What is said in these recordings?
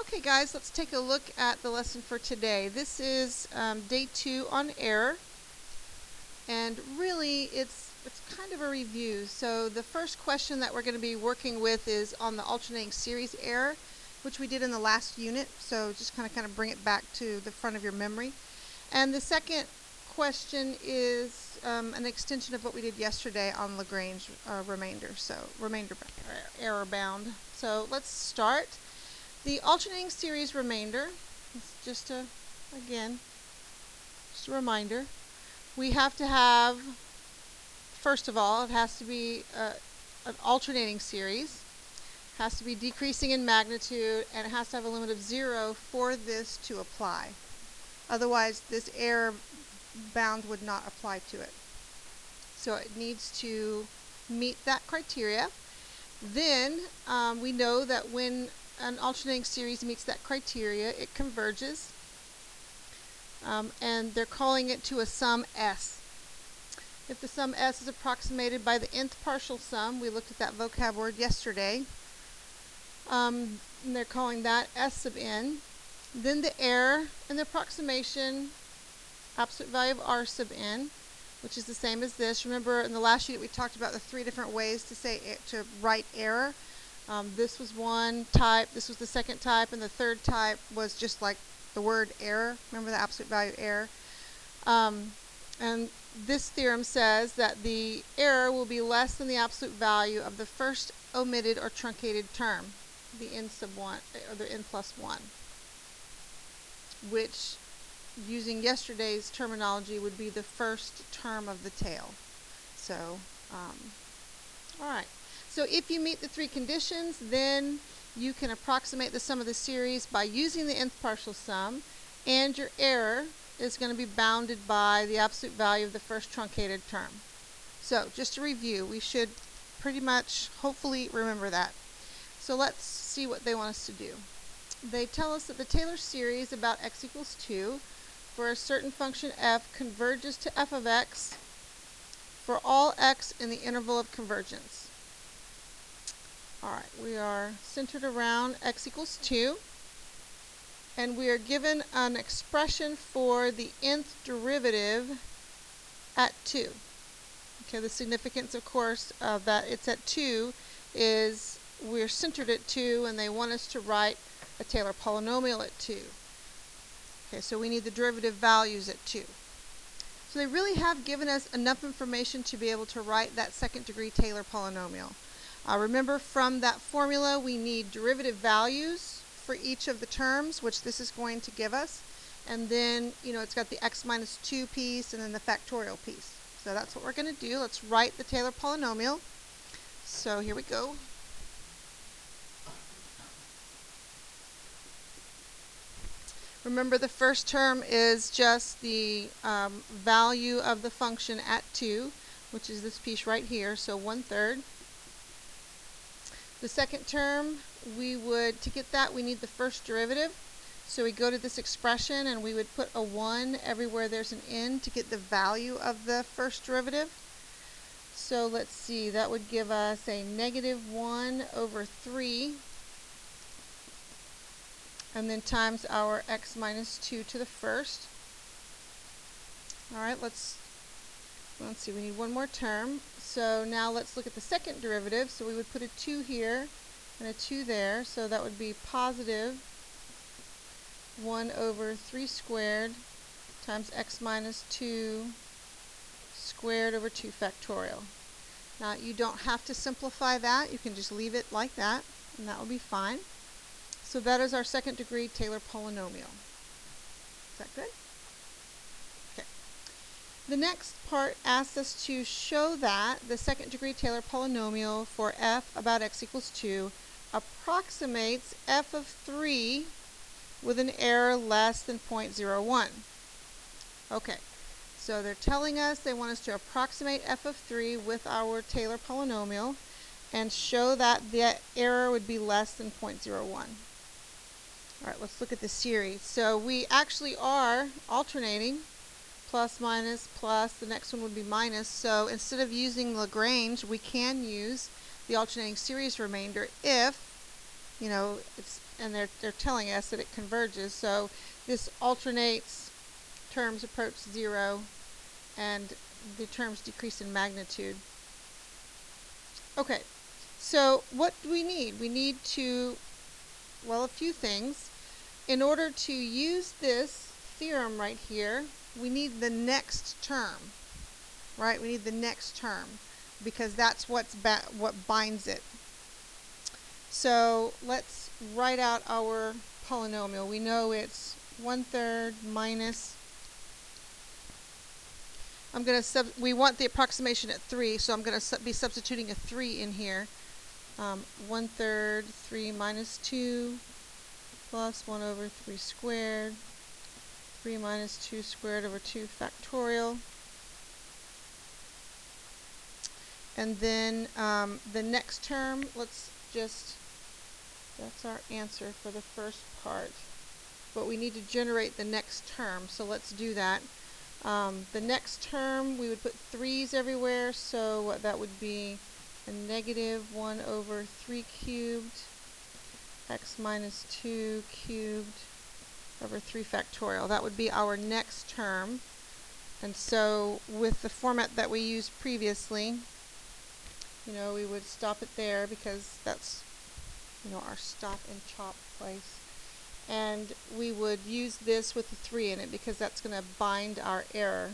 Okay guys, let's take a look at the lesson for today. This is day 2 on error, and really it's kind of a review. So the first question that we're going to be working with is on the alternating series error, which we did in the last unit, so just kind of bring it back to the front of your memory. And the second question is an extension of what we did yesterday on Lagrange remainder, so remainder error bound. So let's start. The alternating series remainder, just a reminder, we have to have, first of all, it has to be an alternating series, has to be decreasing in magnitude, and it has to have a limit of 0 for this to apply. Otherwise, this error bound would not apply to it. So it needs to meet that criteria. Then we know that when an alternating series meets that criteria, it converges, and they're calling it to a sum S. If the sum S is approximated by the nth partial sum, we looked at that vocab word yesterday, and they're calling that S sub n. Then the error in the approximation, absolute value of R sub n, which is the same as this. Remember in the last unit we talked about the 3 different ways to write error. This was one type, this was the second type, and the third type was just like the word error. Remember the absolute value error? And this theorem says that the error will be less than the absolute value of the first omitted or truncated term, the n sub 1, or the n plus 1, which, using yesterday's terminology, would be the first term of the tail. So, all right. So if you meet the 3 conditions, then you can approximate the sum of the series by using the nth partial sum, and your error is going to be bounded by the absolute value of the first truncated term. So just to review, we should pretty much hopefully remember that. So let's see what they want us to do. They tell us that the Taylor series about x equals 2 for a certain function f converges to f of x for all x in the interval of convergence. Alright, we are centered around x equals 2, and we are given an expression for the nth derivative at 2. Okay, the significance, of course, of that it's at 2 is we're centered at 2, and they want us to write a Taylor polynomial at 2. Okay, so we need the derivative values at 2. So they really have given us enough information to be able to write that second-degree Taylor polynomial. Remember, from that formula, we need derivative values for each of the terms, which this is going to give us. And then, it's got the x minus 2 piece and then the factorial piece. So that's what we're going to do. Let's write the Taylor polynomial. So here we go. Remember, the first term is just the value of the function at 2, which is this piece right here, so 1/3. The second term, to get that, we need the first derivative. So we go to this expression and we would put a 1 everywhere there's an n to get the value of the first derivative. So let's see, that would give us a -1/3, and then times our x minus 2 to the first. Alright, let's see, we need one more term. So now let's look at the second derivative. So we would put a 2 here and a 2 there. So that would be positive 1/3 squared times x minus 2 squared over 2 factorial. Now you don't have to simplify that. You can just leave it like that, and that will be fine. So that is our second-degree Taylor polynomial. Is that good? The next part asks us to show that the second-degree Taylor polynomial for f about x equals 2 approximates f of 3 with an error less than 0.01. Okay, so they're telling us they want us to approximate f of 3 with our Taylor polynomial and show that the error would be less than 0.01. Alright, let's look at the series. So we actually are alternating. Plus, minus, plus, the next one would be minus. So instead of using Lagrange, we can use the alternating series remainder if you know, and they're telling us that it converges. So this alternates, terms approach 0, and the terms decrease in magnitude. Okay, so what do we need? We need to, well, a few things. In order to use this theorem right here, we need the next term, right? We need the next term because that's what binds it. So let's write out our polynomial. We know it's 1/3 minus, we want the approximation at 3, so I'm going to be substituting a 3 in here. 1/3, 3 minus 2, plus 1/3 squared, 3 minus 2 squared over 2 factorial. And then the next term, that's our answer for the first part. But we need to generate the next term, so let's do that. The next term, we would put 3's everywhere, so that would be a negative 1/3 cubed, x minus 2 cubed over 3 factorial. That would be our next term. And so with the format that we used previously, you know, we would stop it there because that's, you know, our stop and chop place. And we would use this with the 3 in it because that's going to bind our error.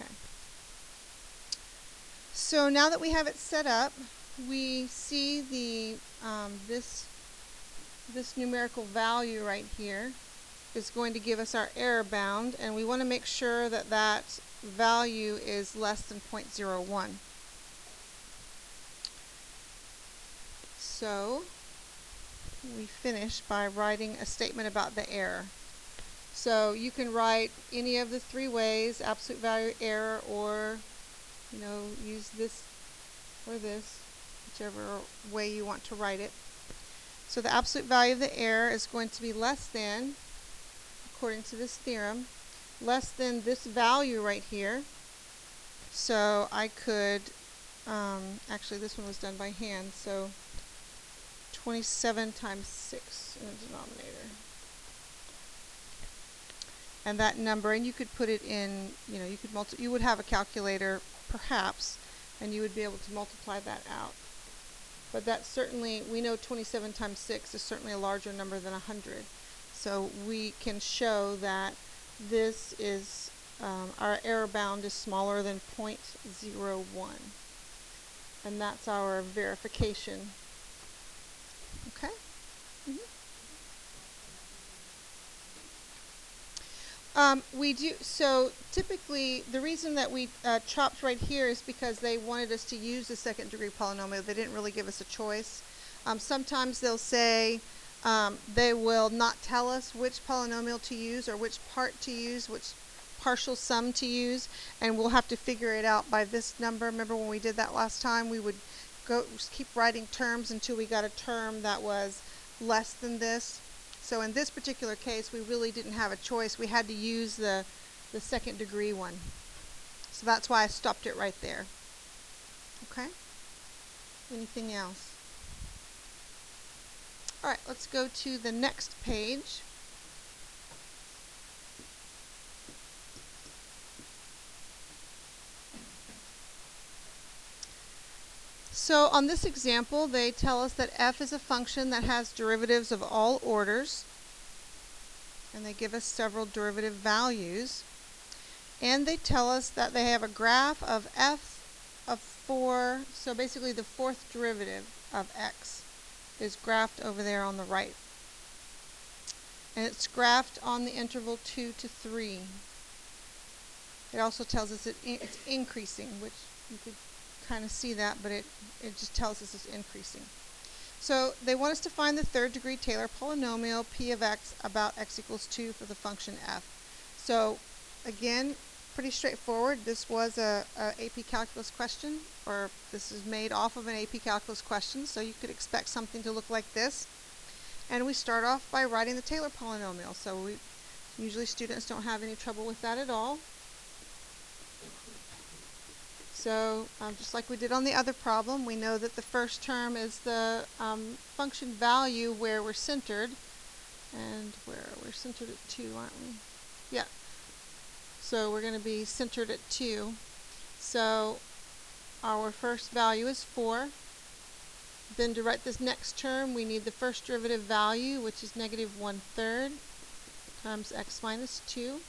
Okay. So now that we have it set up, we see the this numerical value right here is going to give us our error bound, and we want to make sure that that value is less than 0.01. So we finish by writing a statement about the error. So you can write any of the 3 ways, absolute value error, or, you know, use this or this, whichever way you want to write it. So the absolute value of the error is going to be less than, according to this theorem, less than this value right here. So I could, actually this one was done by hand, so 27 times 6 in the denominator. And that number, and you could put it in, you know, you would have a calculator perhaps, and you would be able to multiply that out. But that's certainly, we know 27 times 6 is certainly a larger number than 100. So we can show that this is, our error bound is smaller than 0.01. And that's our verification. Okay? We do, so typically the reason that we chopped right here is because they wanted us to use the second degree polynomial. They didn't really give us a choice. Sometimes they'll say, they will not tell us which polynomial to use or which part to use, which partial sum to use, and we'll have to figure it out by this number. Remember when we did that last time, we would keep writing terms until we got a term that was less than this. So in this particular case, we really didn't have a choice. We had to use the second degree one. So that's why I stopped it right there. Okay? Anything else? All right, let's go to the next page. So on this example, they tell us that f is a function that has derivatives of all orders, and they give us several derivative values. And they tell us that they have a graph of f of 4, so basically the fourth derivative of x is graphed over there on the right. And it's graphed on the interval 2 to 3. It also tells us it's increasing, which you could kind of see that, but it just tells us it's increasing. So they want us to find the third degree Taylor polynomial p of x about x equals 2 for the function f. So again, pretty straightforward. This was a AP Calculus question, or this is made off of an AP Calculus question, so you could expect something to look like this. And we start off by writing the Taylor polynomial. So we Usually students don't have any trouble with that at all. So just like we did on the other problem, we know that the first term is the function value where we're centered. And where we're centered at 2, aren't we? Yeah. So we're going to be centered at 2. So our first value is 4. Then to write this next term, we need the first derivative value, which is negative 1/3 times x minus 2.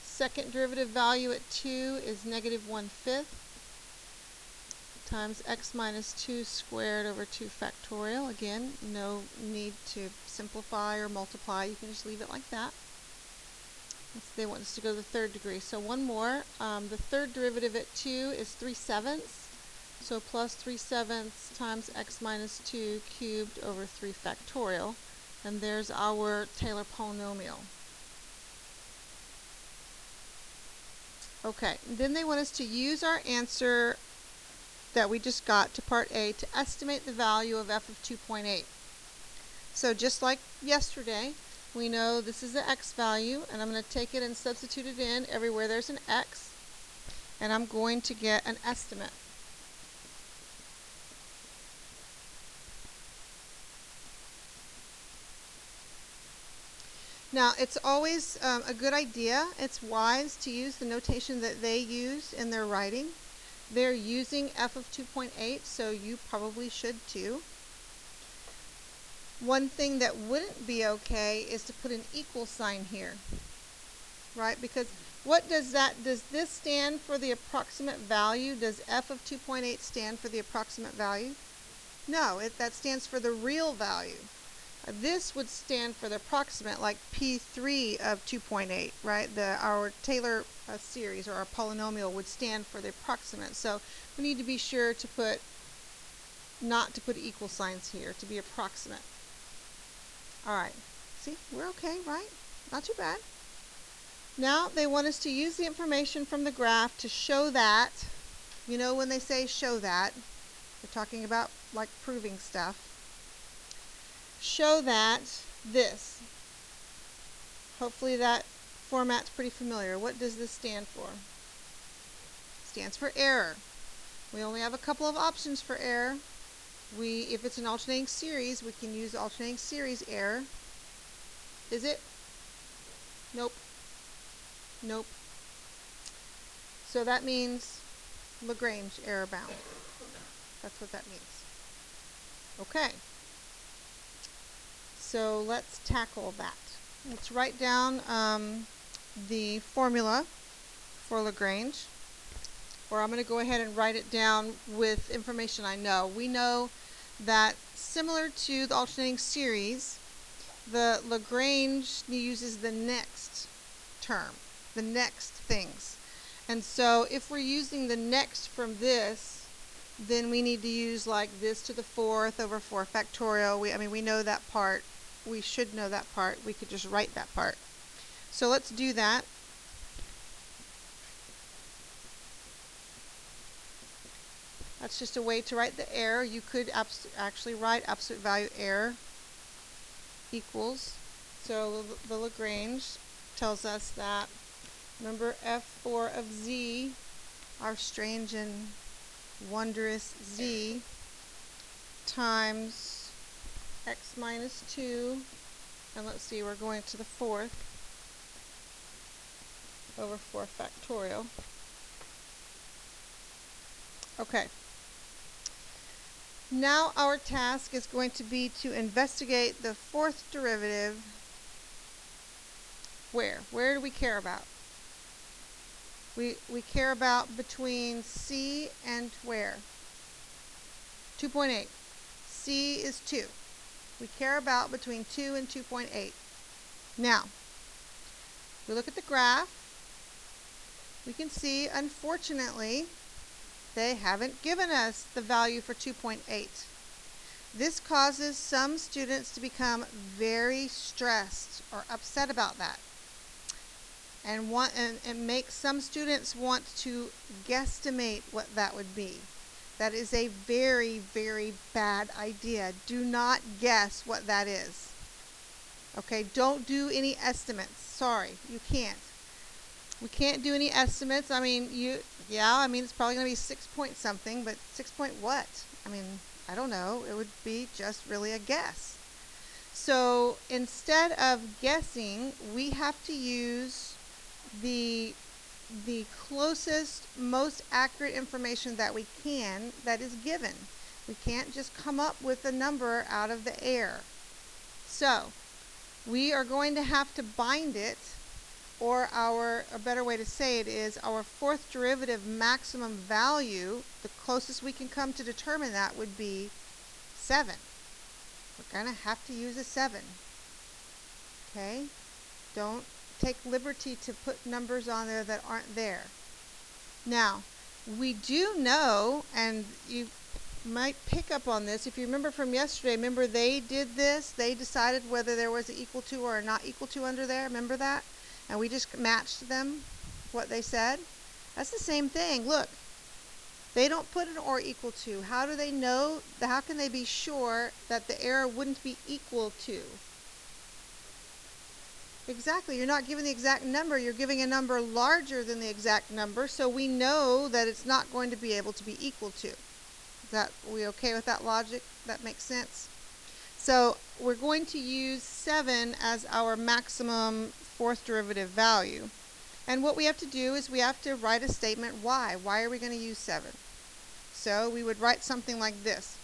Second derivative value at 2 is negative 1/5 times x minus 2 squared over 2 factorial. Again, no need to simplify or multiply. You can just leave it like that. They want us to go to the third degree. So one more. The third derivative at 2 is 3/7. So plus 3/7 times x minus 2 cubed over 3 factorial. And there's our Taylor polynomial. Okay, then they want us to use our answer that we just got to part A to estimate the value of f of 2.8. So just like yesterday, we know this is the x value, and I'm going to take it and substitute it in everywhere there's an x, and I'm going to get an estimate. Now, it's always a good idea, it's wise to use the notation that they used in their writing. They're using f of 2.8, so you probably should too. One thing that wouldn't be okay is to put an equal sign here, right? Because what does this stand for the approximate value? Does f of 2.8 stand for the approximate value? No, that stands for the real value. This would stand for the approximate, like P3 of 2.8, right? Our Taylor series or our polynomial would stand for the approximate. So we need to be sure to not to put equal signs here, to be approximate. All right, see, we're okay, right? Not too bad. Now they want us to use the information from the graph to show that, you know, when they say show that, they're talking about like proving stuff. Show that this. Hopefully that format's pretty familiar. What does this stand for? It stands for error. We only have a couple of options for error. If it's an alternating series, we can use alternating series error. Is it? Nope. Nope. So that means Lagrange error bound. That's what that means. Okay. So let's tackle that. Let's write down the formula for Lagrange. Or I'm going to go ahead and write it down with information I know. We know that similar to the alternating series, the Lagrange uses the next term, the next things. And so if we're using the next from this, then we need to use like this to the 4th over 4 factorial. We know that part. We should know that part. We could just write that part. So let's do that. That's just a way to write the error. You could actually write absolute value error equals. So the Lagrange tells us that, remember f4 of z, our strange and wondrous z, times x minus 2, and let's see, we're going to the 4th over 4 factorial. Okay. Now our task is going to be to investigate the 4th derivative. Where? Where do we care about? We care about between c and where? 2.8. c is 2. We care about between 2 and 2.8. Now, we look at the graph. We can see, unfortunately, they haven't given us the value for 2.8. This causes some students to become very stressed or upset about that, and makes some students want to guesstimate what that would be. That is a very, very bad idea. Do not guess what that is. Okay, don't do any estimates. Sorry, you can't. We can't do any estimates. I mean, it's probably going to be 6 point something, but 6 point what? I mean, I don't know. It would be just really a guess. So instead of guessing, we have to use the closest, most accurate information that we can that is given. We can't just come up with a number out of the air. So we are going to have to bind it, or a better way to say it is our fourth derivative maximum value, the closest we can come to determine that would be 7. We're going to have to use a 7. Okay? Don't take liberty to put numbers on there that aren't there. Now, we do know, and you might pick up on this, if you remember from yesterday, remember they did this, they decided whether there was an equal to or a not equal to under there, remember that? And we just matched them, what they said. That's the same thing. Look, they don't put an or equal to. How do they know, how can they be sure that the error wouldn't be equal to? Exactly, you're not giving the exact number, you're giving a number larger than the exact number, so we know that it's not going to be able to be equal to. We okay with that logic? That makes sense? So we're going to use 7 as our maximum fourth derivative value. And what we have to do is we have to write a statement why. Why are we going to use 7? So we would write something like this.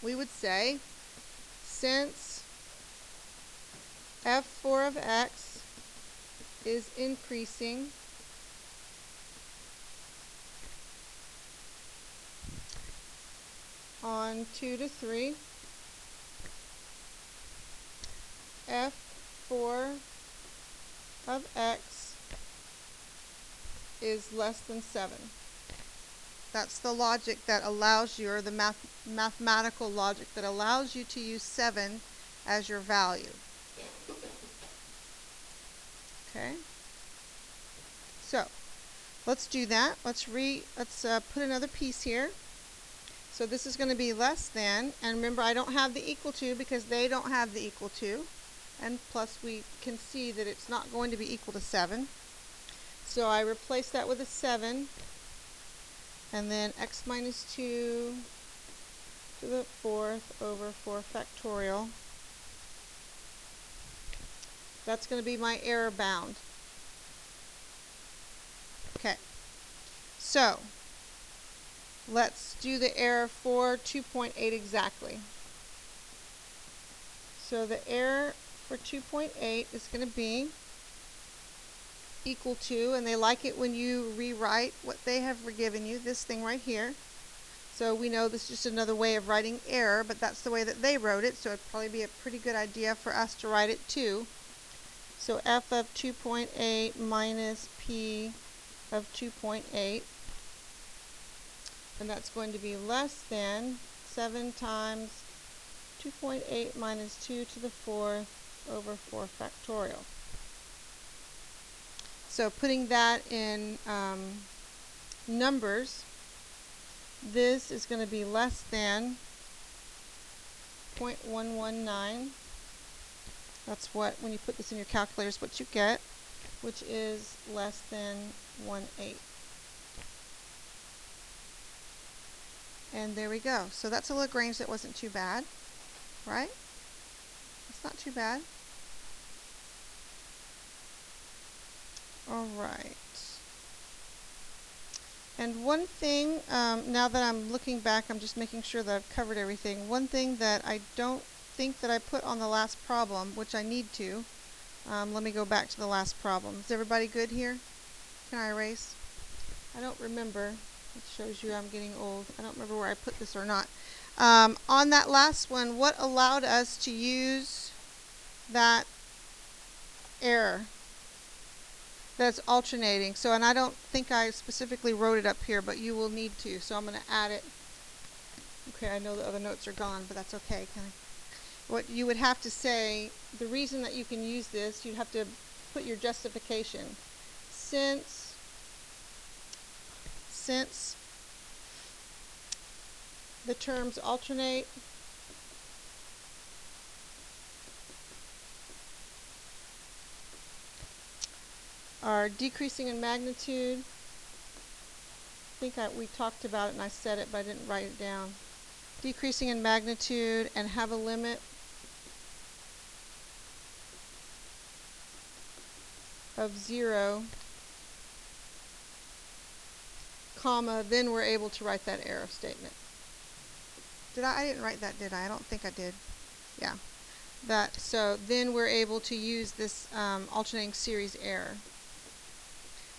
We would say, since f4 of x is increasing on 2 to 3, f4 of x is less than 7. That's the logic that allows you, or the mathematical logic that allows you to use 7 as your value. Okay? So, let's do that. Let's put another piece here. So this is going to be less than, and remember I don't have the equal to because they don't have the equal to, and plus we can see that it's not going to be equal to 7. So I replace that with a 7, and then x minus 2 to the 4th over 4 factorial. That's going to be my error bound. Okay, so let's do the error for 2.8 exactly. So the error for 2.8 is going to be equal to, and they like it when you rewrite what they have given you, this thing right here. So we know this is just another way of writing error, but that's the way that they wrote it, so it'd probably be a pretty good idea for us to write it too. So f of 2.8 minus p of 2.8, and that's going to be less than 7 times 2.8 minus 2 to the 4th over 4 factorial. So putting that in numbers, this is going to be less than 0.119. That's what, when you put this in your calculators, what you get, which is less than 1/8. And there we go. So that's a Lagrange that wasn't too bad, right? It's not too bad. All right. And one thing, now that I'm looking back, I'm just making sure that I've covered everything. One thing that I don't think that I put on the last problem, which I need to, let me go back to the last problem. Is everybody good here? Can I erase? I don't remember. It shows you I'm getting old. I don't remember where I put this or not. On that last one, what allowed us to use that error that's alternating? So, and I don't think I specifically wrote it up here, but you will need to. So I'm going to add it. Okay, I know the other notes are gone, but that's okay. What you would have to say, the reason that you can use this, you'd have to put your justification. Since the terms alternate, are decreasing in magnitude. I think we talked about it and I said it, but I didn't write it down. Decreasing in magnitude and have a limit of 0, comma, then we're able to write that error statement. I didn't write that, did I? I don't think I did. Yeah. So then we're able to use this alternating series error.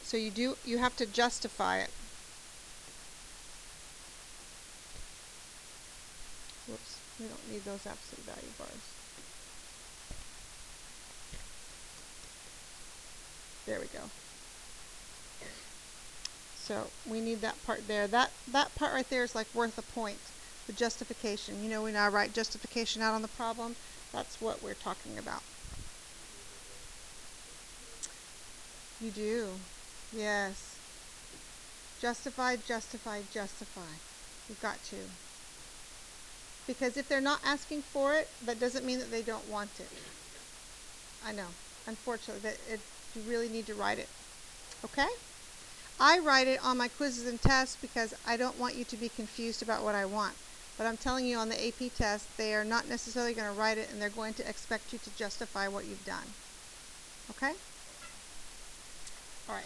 So you have to justify it. Whoops, we don't need those absolute value bars. There we go. So we need that part there. That part right there is like worth a point. The justification. You know, when I write justification out on the problem, that's what we're talking about. You do. Yes. Justify, justify, justify. You've got to. Because if they're not asking for it, that doesn't mean that they don't want it. I know. Unfortunately, you really need to write it. Okay? I write it on my quizzes and tests because I don't want you to be confused about what I want. But I'm telling you, on the AP test, they are not necessarily going to write it, and they're going to expect you to justify what you've done. Okay? All right.